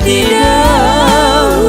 seperti dahulu.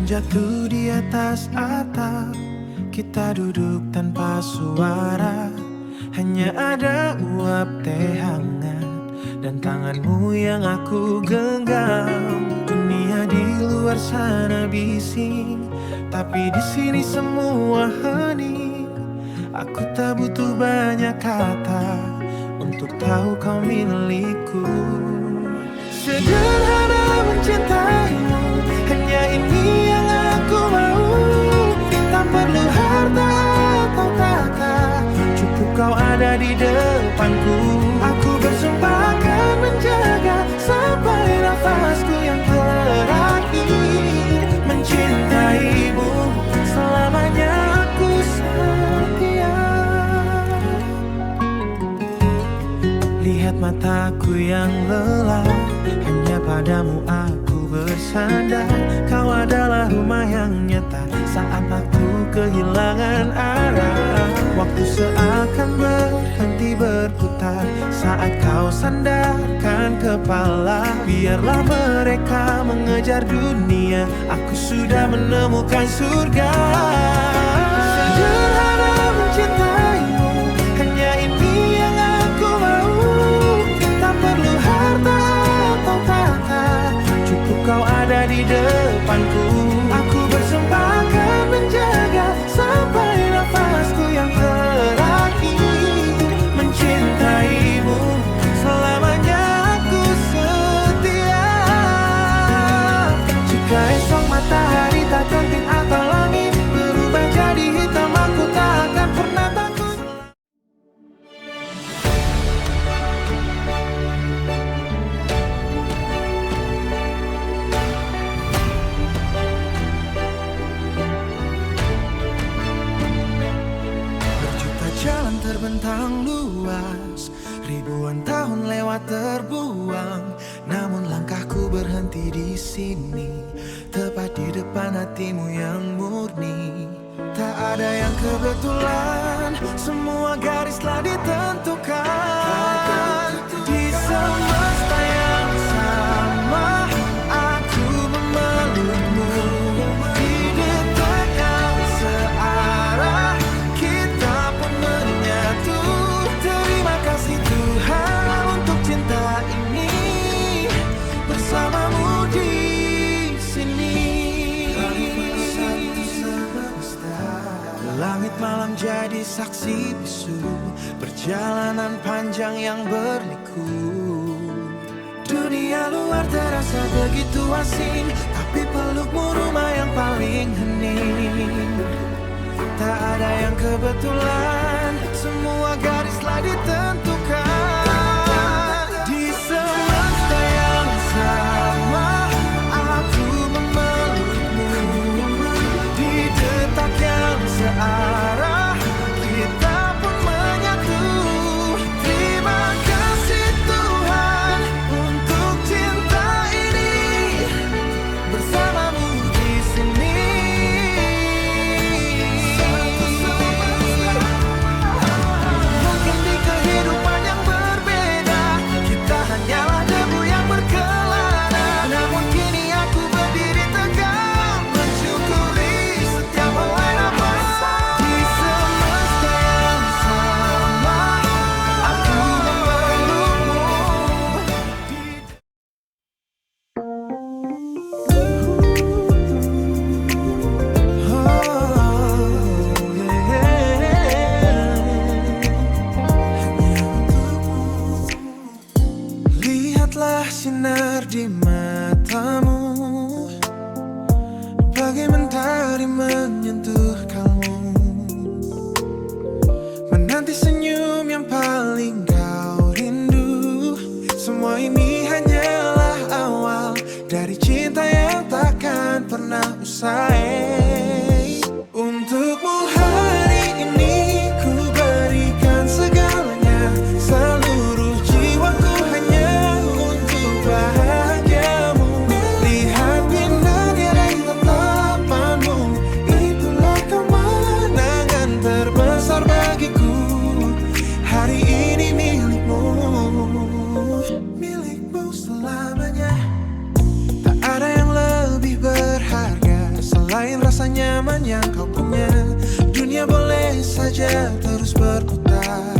jatuh di atas atap, kita duduk tanpa suara. Hanya ada uap teh hangat dan tanganmu yang aku genggam. Dunia di luar sana bising, tapi di sini semua hening. Aku tak butuh banyak kata untuk tahu kau milikku. Sederhana mencintaimu, hanya ini yang aku mau. Tak perlu harta atau tahta, cukup kau ada di depanku. Aku bersumpah akan menjaga sampai nafasku yang terakhir. Mencintaimu selamanya, aku setia. Lihat mataku yang lelah, hanya padamu aku bersandar. Kau adalah rumah yang nyata saat aku kehilangan arah. Waktu seakan berhenti berputar saat kau sandarkan kepala. Biarlah mereka mengejar dunia, aku sudah menemukan surga. Sederhana mencintaimu, hanya ini yang aku mau. Tak perlu harta atau tahta, cukup kau ada di depanku. Aku bersumpah akan menjaga sampai nafasku yang terakhir. Mencintaimu selamanya, aku setia. Jika esok matahari tak terbit atau langit berubah jadi hitam, aku tak akan pernah takut. Berjuta jalan terbentang luas, ribuan tahun lewat terbuang, namun langkahku berhenti di sini, tepat di depan hatimu yang murni. Tak ada yang kebetulan, semua garis telah ditentukan. Di semesta yang sama, aku memelukmu. Di detak yang searah, kita pun menyatu. Terima kasih Tuhan untuk cinta ini, bersamamu di sini. Langit malam jadi saksi bisu, perjalanan panjang yang berliku. Dunia luar terasa begitu asing, tapi pelukmu rumah yang paling hening. Tak ada yang kebetulan, semua garis telah ditentukan. Di semesta yang sama, aku memelukmu. Di detak yang searah, kita pun menyatu. Terima kasih Tuhan untuk cinta ini, bersamamu di sini. Mungkin di kehidupan yang berbeda, kita hanyalah debu yang berkelana. Namun kini aku berdiri tegak, mensyukuri setiap helai nafas. Di semesta yang sama, aku memelukmu. Lihatlah sinar di matamu, bagai mentari menyentuh kalbu. Menanti senyum yang paling kau rindu. Semua ini hanyalah awal dari cinta yang takkan pernah usai. Untukmu hari ini ku berikan segalanya, seluruh jiwaku hanya untuk bahagiamu. Lihat indahnya dari tatapanmu, itulah kemenangan terbesar bagiku. Hari ini milikmu, milikmu selamanya. Tak ada yang lebih berharga yang kau punya. Dunia boleh saja terus berputar,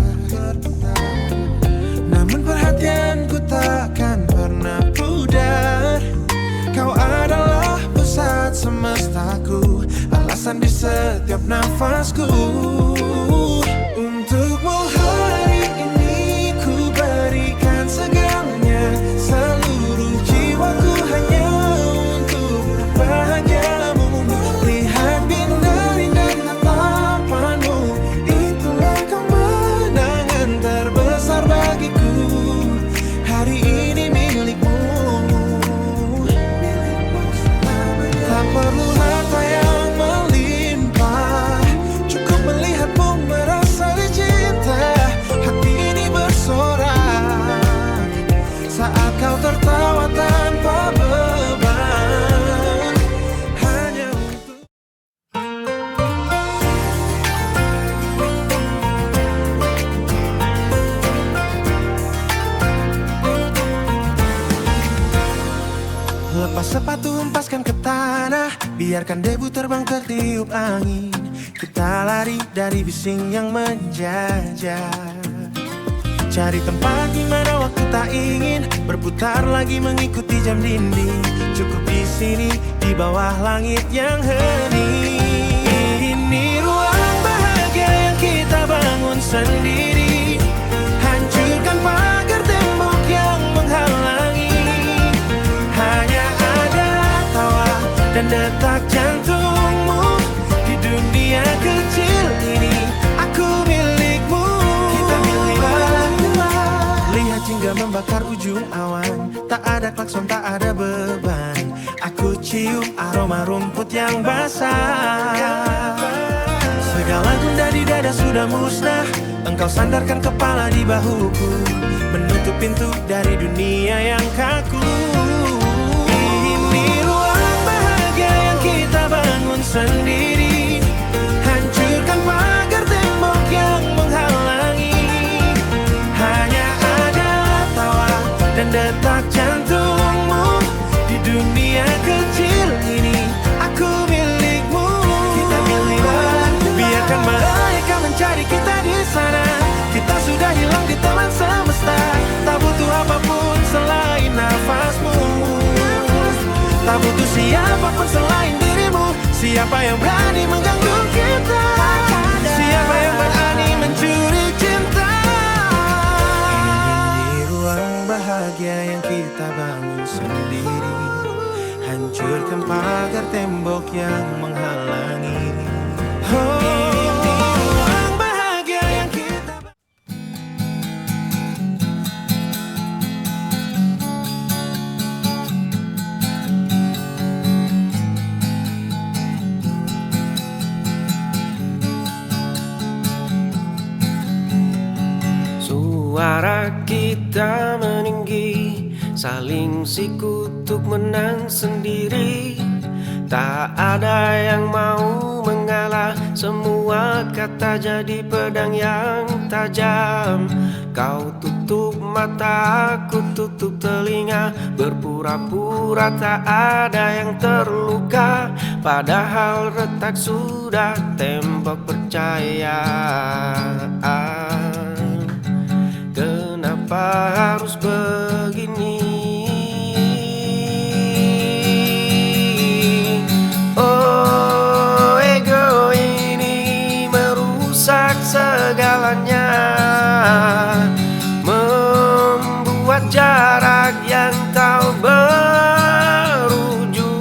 namun perhatianku takkan pernah pudar. Kau adalah pusat semestaku, alasan di setiap nafasku. Untukmu hari ini ku berikan segalanya, seluruh jiwaku hanya untuk bahagiamu. Lihat binar-indah tatapanmu, itulah kemenangan terbesar bagiku. Hari ini milikmu. Tak perlu harta yang melimpah, cukup melihatmu merasa dicinta. Hati ini bersorak saat kau tertawa tanpa beban, hanya untuk lepas sepatu, hempaskan ke tanah, biarkan debu terbang tertiup angin. Kita lari dari bising yang menjajah, cari tempat di mana waktu tak ingin berputar lagi mengikuti jam dinding. Cukup di sini di bawah langit yang hening. Ini ruang bahagia yang kita bangun sendiri. Hancurkan pagar tembok yang menghalangi. Hanya ada tawa dan detak jantungmu di dunia kecil ini. Aku milikmu. Kita milik. Lihat jingga membakar ujung awan, tak ada klakson, tak ada beban. Aku cium aroma rumput yang basah. Segala gundah di dada sudah musnah, engkau sandarkan kepala di bahuku, menutup pintu dari dunia yang kaku. Ini ruang bahagia yang kita bangun sendiri. Hancurkan pagar tembok yang menghalangi. Hanya ada tawa dan detak jantungmu di dunia kecil ini. Aku milikmu. Kita milik. Biarkan mereka mencari kita di sana. Kita sudah hilang di telan semesta. Tak butuh apapun selain nafasmu. Tak butuh siapapun selain dirimu. Siapa yang berani mengganggu kita? Siapa yang berani mencuri cinta? Ini ruang bahagia yang kita bangun sendiri. Hancurkan pagar tembok yang menghalangi. Ini ruang bahagia yang kita Suara kita meninggi, saling sikutuk menang sendiri. Tak ada yang mau mengalah, semua kata jadi pedang yang tajam. Kau tutup mata, aku tutup telinga, berpura-pura tak ada yang terluka. Padahal retak sudah tembok percaya. Kenapa harus begini? Oh, ego ini merusak segalanya, membuat jarak yang tak berujung.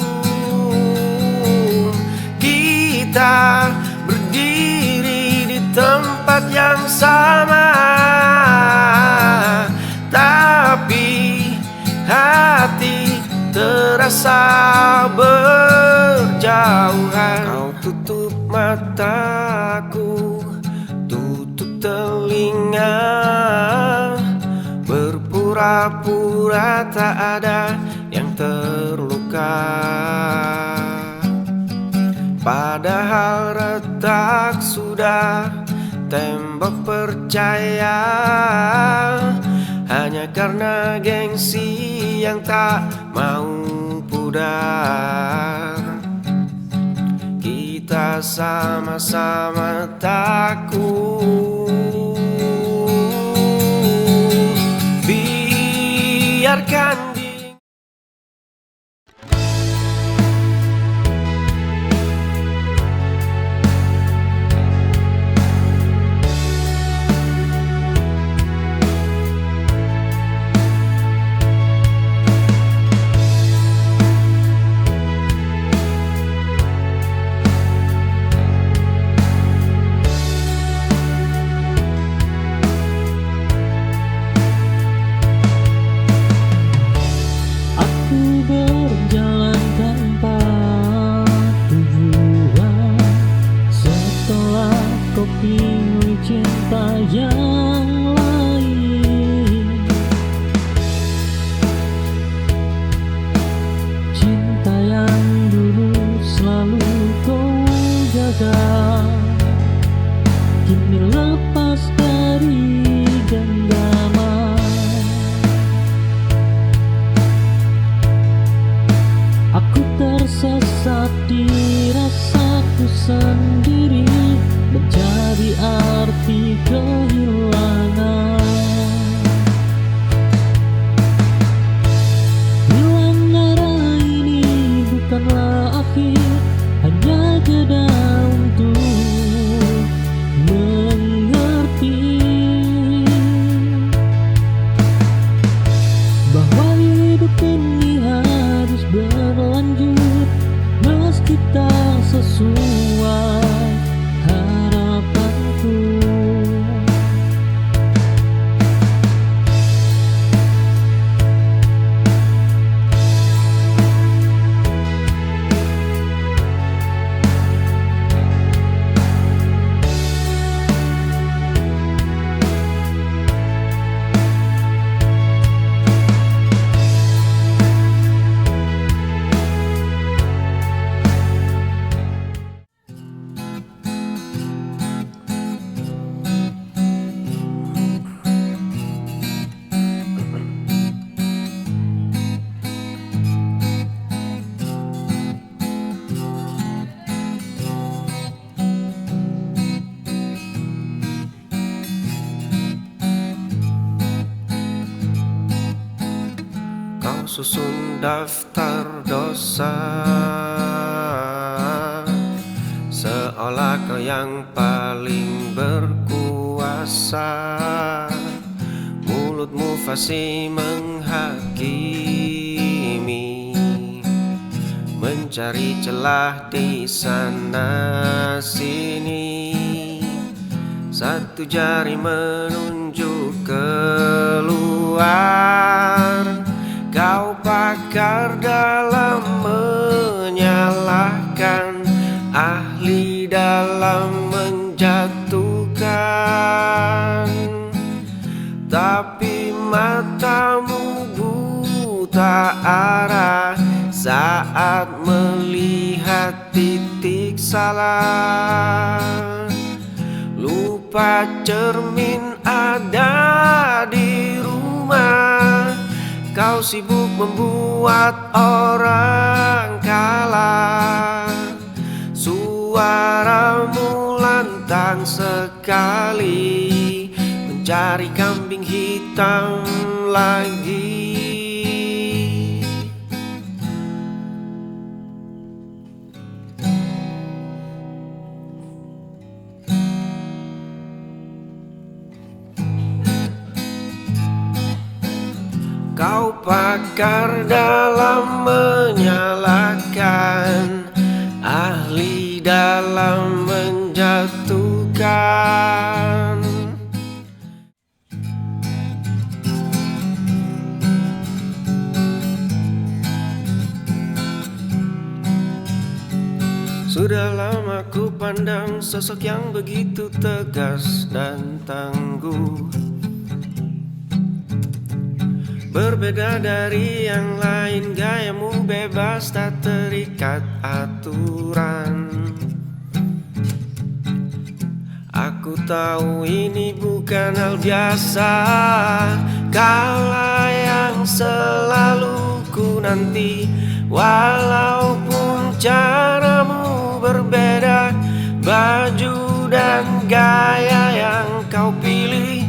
Kita berdiri di tempat yang sama, tapi hati terasa berjauhan. Kau tutup mataku, tutup telinga, berpura-pura tak ada yang terluka. Padahal retak sudah tembok percaya. Hanya karena gengsi yang tak mau pudar, kita sama-sama takut. Biarkan berjalan tanpa tujuan setelah kau pilih cinta yang lain, cinta yang dulu selalu kau jaga kini lepas dari genggaman. Aku tersesat di rasaku sendiri, mencari arti kehilangan. Bilang arah ini bukanlah akhir, hanya jeda untuk mengerti bahwa hidup ini harus berlanjut meski tak sesuai harapanku. Kau susun daftar dosa, seolah kau yang paling berkuasa. Mulutmu fasih menghakimi, mencari celah di sana sini. Satu jari menunjuk keluar. Kau pakar dalam menyalahkan, ahli dalam menjatuhkan. Tapi matamu buta arah saat melihat titik salah. Lupa cermin ada di rumah, kau sibuk membuat orang kalah. Suaramu lantang sekali, mencari kambing hitam lagi. Kau pakar dalam menyalahkan, ahli dalam menjatuhkan. Sudah lama ku pandang sosok yang begitu tegas dan tangguh, berbeda dari yang lain, gayamu bebas tak terikat aturan. Aku tahu ini bukan hal biasa, kaulah yang selalu ku nanti. Walaupun caramu berbeda, gaya yang kau pilih,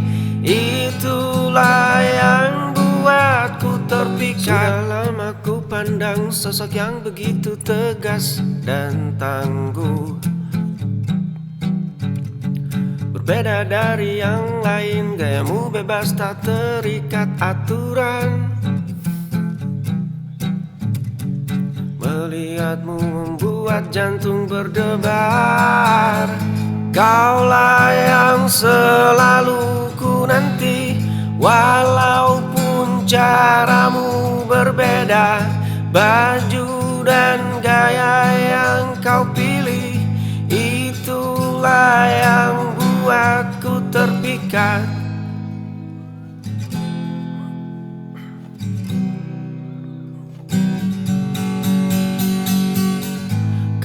itulah yang buatku terpikat. Sudah lama ku pandang sosok yang begitu tegas dan tangguh, berbeda dari yang lain, gayamu bebas tak terikat aturan. Melihatmu membuat jantung berdebar. Kaulah yang selalu ku nanti, walaupun caramu berbeda. Baju dan gaya yang kau pilih, itulah yang buatku terpikat.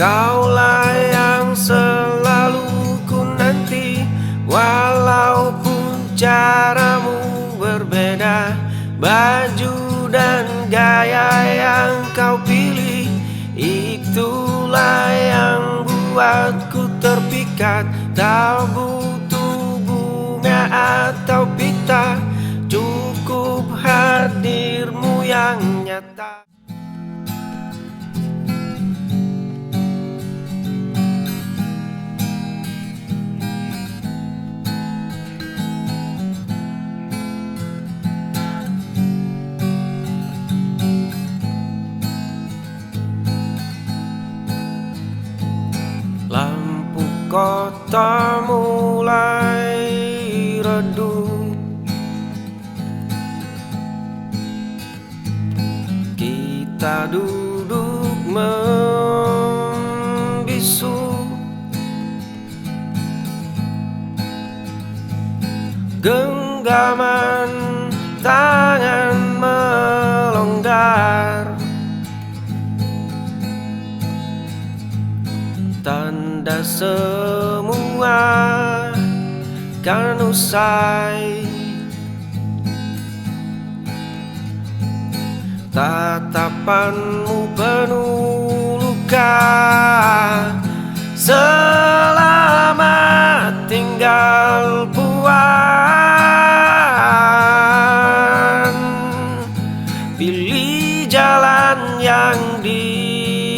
Kaulah yang selalu ku nanti, walaupun caramu berbeda. Baju dan gaya yang kau pilih, itulah yang buatku terpikat. Tak butuh bunga atau pita, cukup hadirmu yang nyata. Lampu kota mulai redup, kita duduk membisu. Genggaman tangan melonggar, tanda semua kan usai. Tatapanmu penuh luka, selamat tinggal puan. Pilih jalan yang dipasang,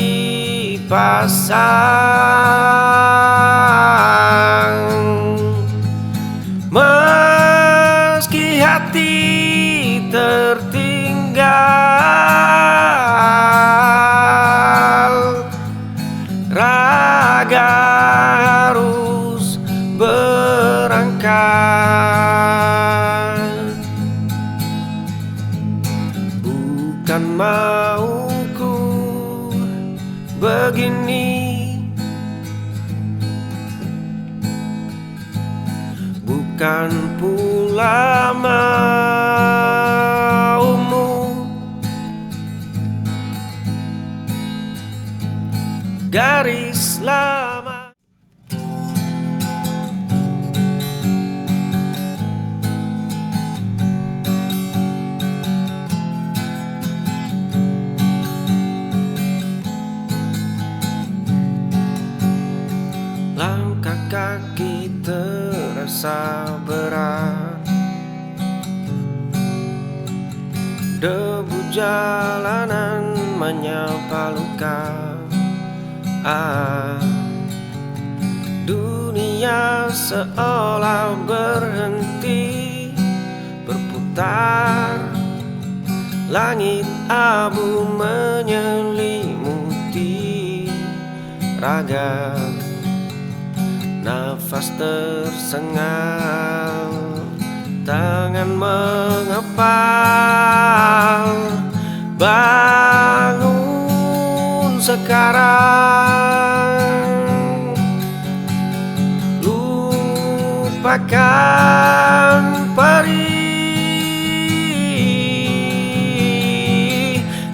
meski hati tertinggal, raga harus berangkat. Bukan mauku begini, bukan pula maumu. Garis lama. Langkah kaki terasa berat, debu jalanan menyapa luka. Dunia seolah berhenti berputar, langit abu menyelimuti raga. Nafas tersengal, tangan mengepal. Bangun sekarang, lupakan perih,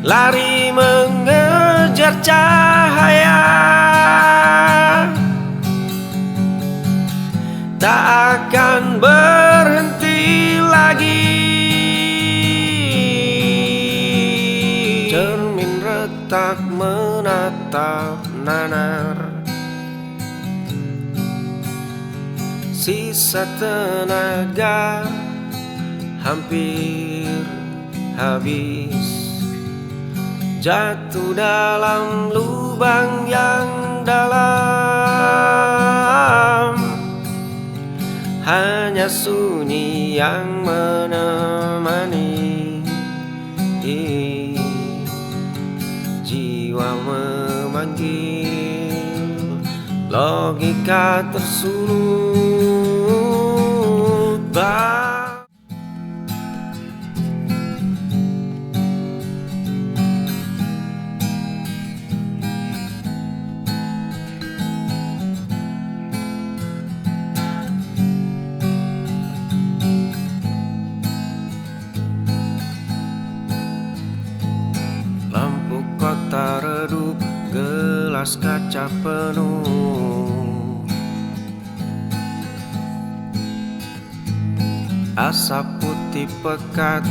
lari mengejar cahaya. Tak akan berhenti lagi. Cermin retak menatap nanar, Sisa tenaga hampir habis, jatuh dalam lubang yang dalam. Hanya sunyi yang menemani, jiwa memanggil, logika tersulut. Lampu kota redup, gelas kaca penuh, asap putih pekat,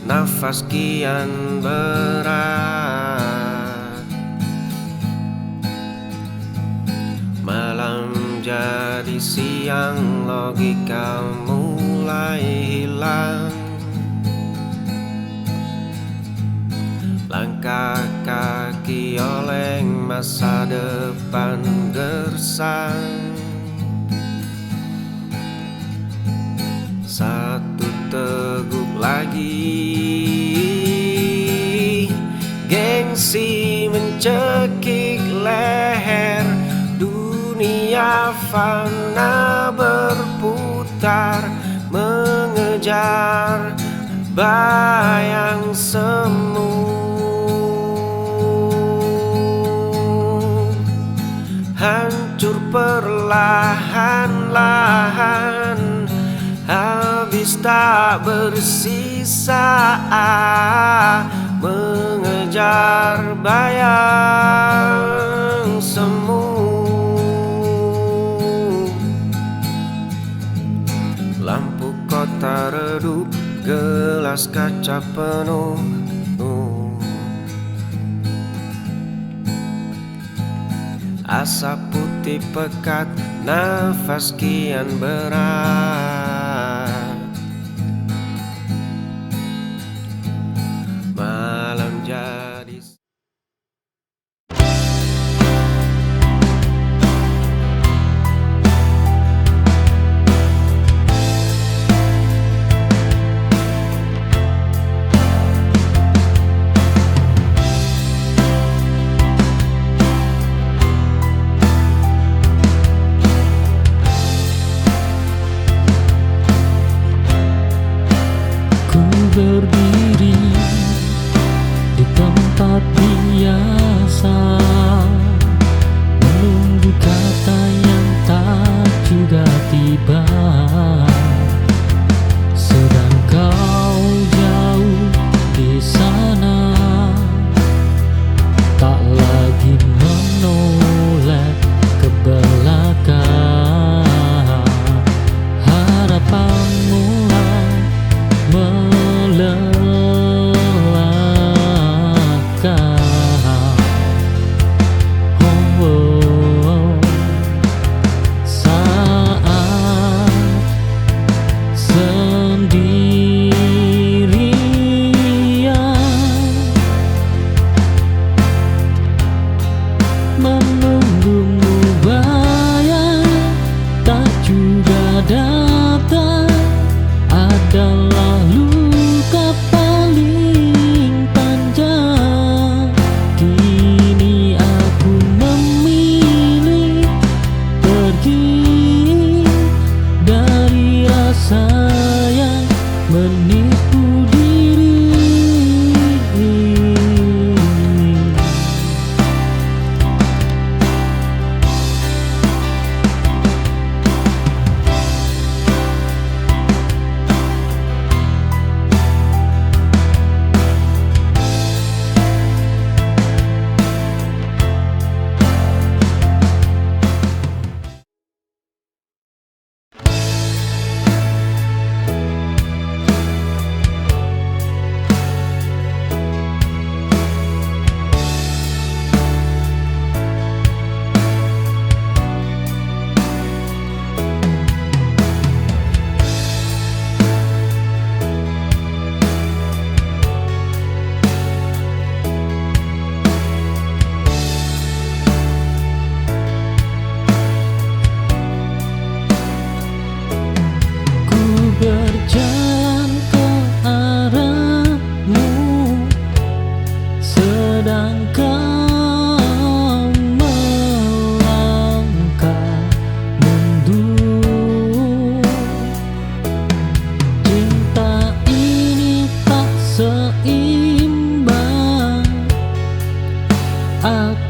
nafas kian berat. Malam jadi siang, logika mulai hilang. Langkah kaki oleng, masa depan gersang. Satu teguk lagi, gengsi mencekik leher. Dunia fana berputar, mengejar bayang semu. Hancur perlahan-lahan, habis tak bersisa, mengejar bayang semu. Lampu kota redup, gelas kaca penuh. Asap putih pekat, nafas kian berat. Malam jadi berdiri di tempat biasa, menunggu kata yang tak juga tiba. Sedang kau jauh di sana, tak lagi menoleh ke belakang. Harapan mulai melelahkan. Saat sendirian, menunggumu bayang tak juga datang, adalah luka paling panjang. Kini aku memilih pergi dari rasa yang menipu diri.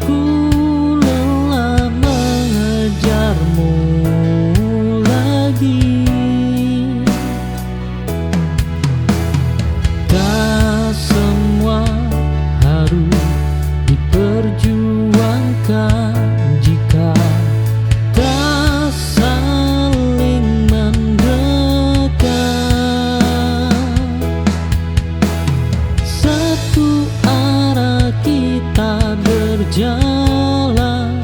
Aku lelah mengejarmu lagi. Tak semua harus diperjuangkan jika tak saling mendekat. Satu arah kita berjalan,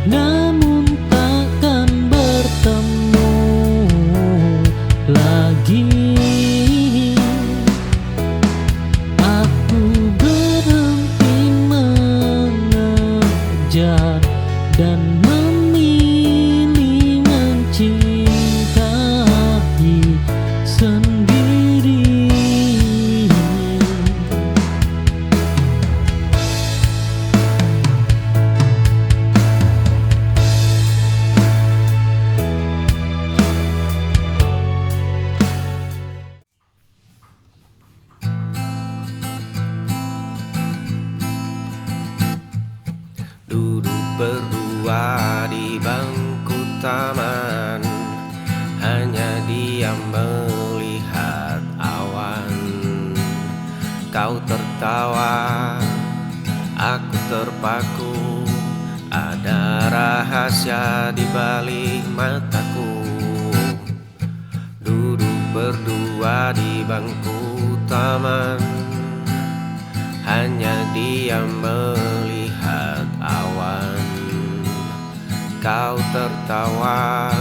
namun takkan bertemu lagi. Aku berhenti mengejar dan memilih mencintai sendiri. Duduk berdua di bangku taman, hanya diam melihat awan. Kau tertawa, aku terpaku, ada rahasia di balik mataku. Duduk berdua di bangku taman, hanya diam melihat awan. Kau tertawa,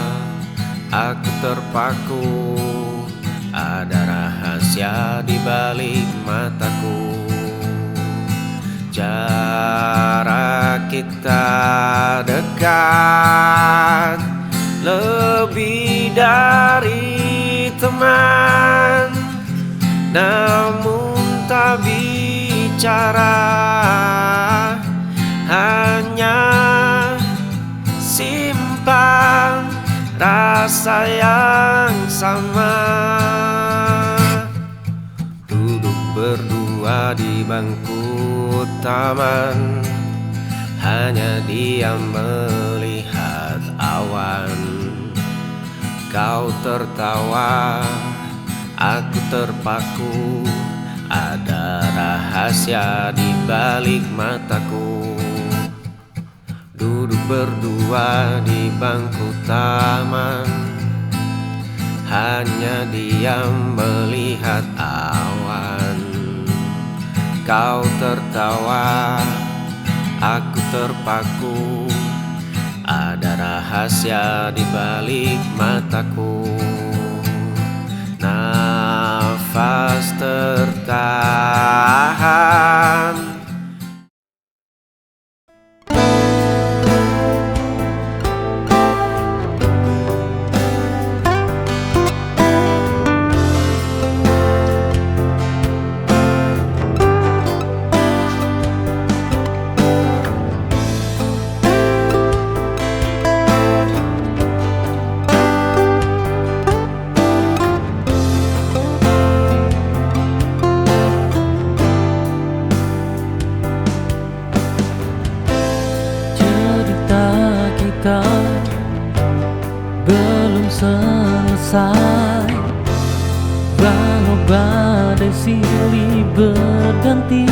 aku terpaku, ada rahasia di balik mataku. Jarak kita dekat, lebih dari teman, namun tak bicara, hanya simpan rasa yang sama. Duduk berdua di bangku taman, hanya diam melihat awan. Kau tertawa, aku terpaku, ada rahasia di balik mataku. Duduk berdua di bangku taman, hanya diam melihat awan. Kau tertawa, aku terpaku, ada rahasia di balik mataku. Nafas tertahan, belum selesai, walau badai silih berganti.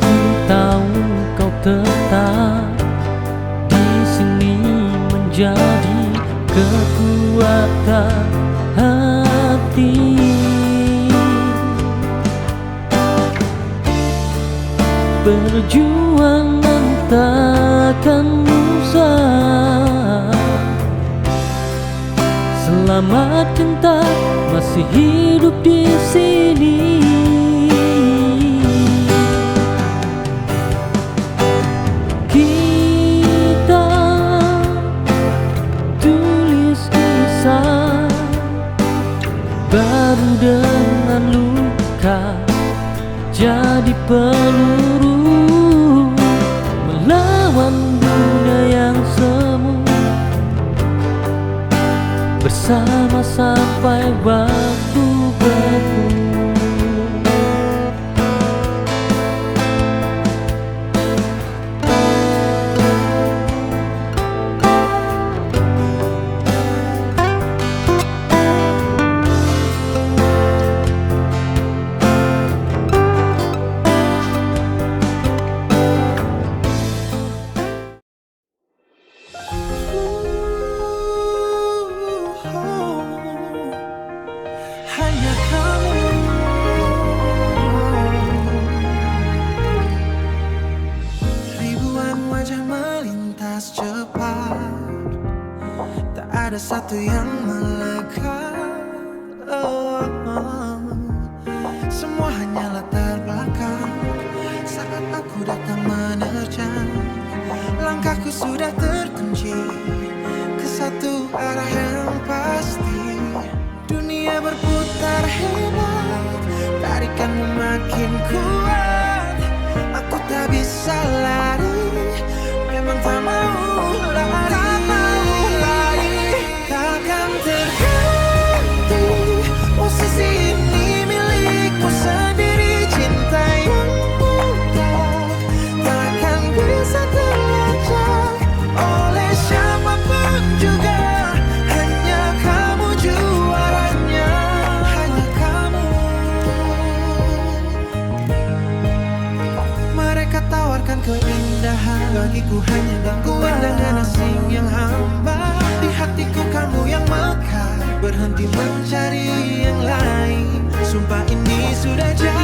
Ku tahu kau tetap di sini menjadi kekuatan hati. Perjuangan takkan usah selama cinta masih hidup di sini. Kita tulis kisah baru dengan luka jadi peluru melawan dunia yang semu, bersama sampai waktu bertemu. ada satu yang melekat. Oh, oh. Semua hanya latar belakang saat aku datang menerjang. Langkahku sudah terkunci ke satu arah yang pasti. Dunia berputar hebat, tarikanmu makin kuat. Aku tak bisa lari, memang tak mau lari. Takkan terganti, posisi ini milikmu sendiri. Cinta yang buta takkan bisa terlacak oleh siapapun juga. Hanya kamu juaranya, hanya kamu. Mereka tawarkan keindahan, bagiku hanya gangguan dengan asing yang hambar. Di hatiku kamu yang mekar, berhenti mencari yang lain. Sumpah ini sudah jauh.